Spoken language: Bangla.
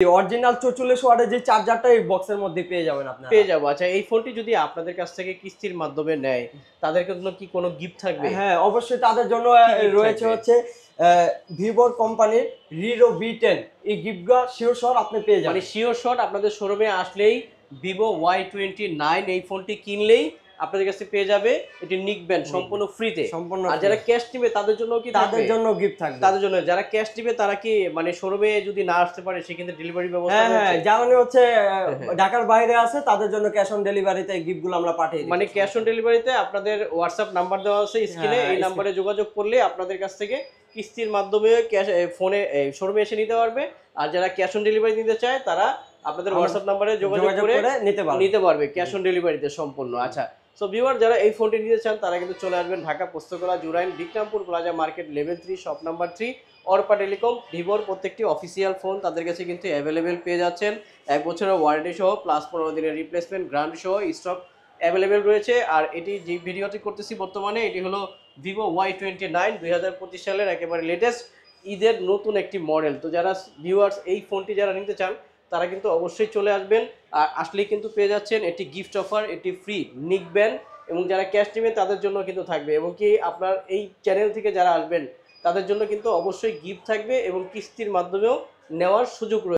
অরিজিনাল 44 ওয়াটের যে চার্জারটা এই বক্সের মধ্যে পেয়ে যাবেন আপনারা। পেয়ে যাবো। আচ্ছা, এই ফোনটি যদি আপনাদের কাছ থেকে কিস্তির মাধ্যমে নেয়, তাদের জন্য কি কোনো গিফট থাকবে? হ্যাঁ, অবশ্যই তাদের জন্য কি গিফট রয়েছে থাকবে? হচ্ছে ভিভোর কোম্পানির Reno V10 এই গিফটটা শিওর শট আপনি পেয়ে মানে যাবেন। শিওর শট আপনাদের শোরুমে আসলেই Vivo Y29 এই ফোনটি কিনলেই আপনাদের কাছে পেয়ে যাবে এটি নিকবেন সম্পূর্ণ ফ্রিতে। সম্পূর্ণ আর ফ্রি। যারা ক্যাশ নিবে তাদের জন্য কি তাদের থাকবে? জন্য গিফট থাকবে। তাদের জন্য যারা ক্যাশ নিবে তারা কি মানে শোরুমে যদি না আসতে পারে সেক্ষেত্রে ডেলিভারি ব্যবস্থা হ্যাঁ, হ্যাঁ, রয়েছে? যেমন হচ্ছে হ্যাঁ। ঢাকার বাইরে আছে তাদের জন্য ক্যাশ অন ডেলিভারিতে এই গিফটগুলো আমরা পাঠিয়ে দিই। মানে ক্যাশ অন ডেলিভারিতে আপনাদের হোয়াটসঅ্যাপ নাম্বার দেওয়া আছে স্ক্রিনে, হ্যাঁ, এই নাম্বারে যোগাযোগ করলে আপনাদের কাছ থেকে কিস্তির মাধ্যমে ক্যাশ ফোনে শোরুমে এসে নিতে পারবে। আর যারা ক্যাশ অন ডেলিভারি নিতে চায় তারা আপনাদের হোয়াটসঅ্যাপ নাম্বারে যোগাযোগ করে নিতে পারবে ক্যাশ অন ডেলিভারিতে সম্পূর্ণ। আচ্ছা, সো ভিউয়ার যারা এই ফোনটি নিতে চান তারা কিন্তু চলে আসবেন Dhaka Postogola Jurain Bikrampur plaza market level 3 shop number 3 Arpa telecom. ভিভোর প্রত্যেকটি অফিসিয়াল ফোন তাদের কাছে কিন্তু অ্যাভেলেবেল পেয়ে যাচ্ছেন। 1 বছরের ওয়ারেন্টি সহ প্লাস 15 দিনের রিপ্লেসমেন্ট গ্যারান্টি সহ স্টক অ্যাভেলেবেল রয়েছে। আর এটি যে ভিডিওটি করতেছি বর্তমানে এটি হলো Vivo Y29 2025 সালের একেবারে লেটেস্ট ঈদের নতুন একটি মডেল। তো যারা ভিউয়ার্স এই ফোনটি যারা নিতে চান তারা কিন্তু অবশ্যই চলে আসবেন। আর আসলেই কিন্তু পেয়ে যাচ্ছেন এটি গিফট অফার, এটি ফ্রি নিকবেন। এবং যারা ক্যাশ নেবেন তাদের জন্য কিন্তু থাকবে, এবং কি আপনার এই চ্যানেল থেকে যারা আসবেন তাদের জন্য কিন্তু অবশ্যই গিফট থাকবে এবং কিস্তির মাধ্যমেও নেওয়ার সুযোগ রয়েছে।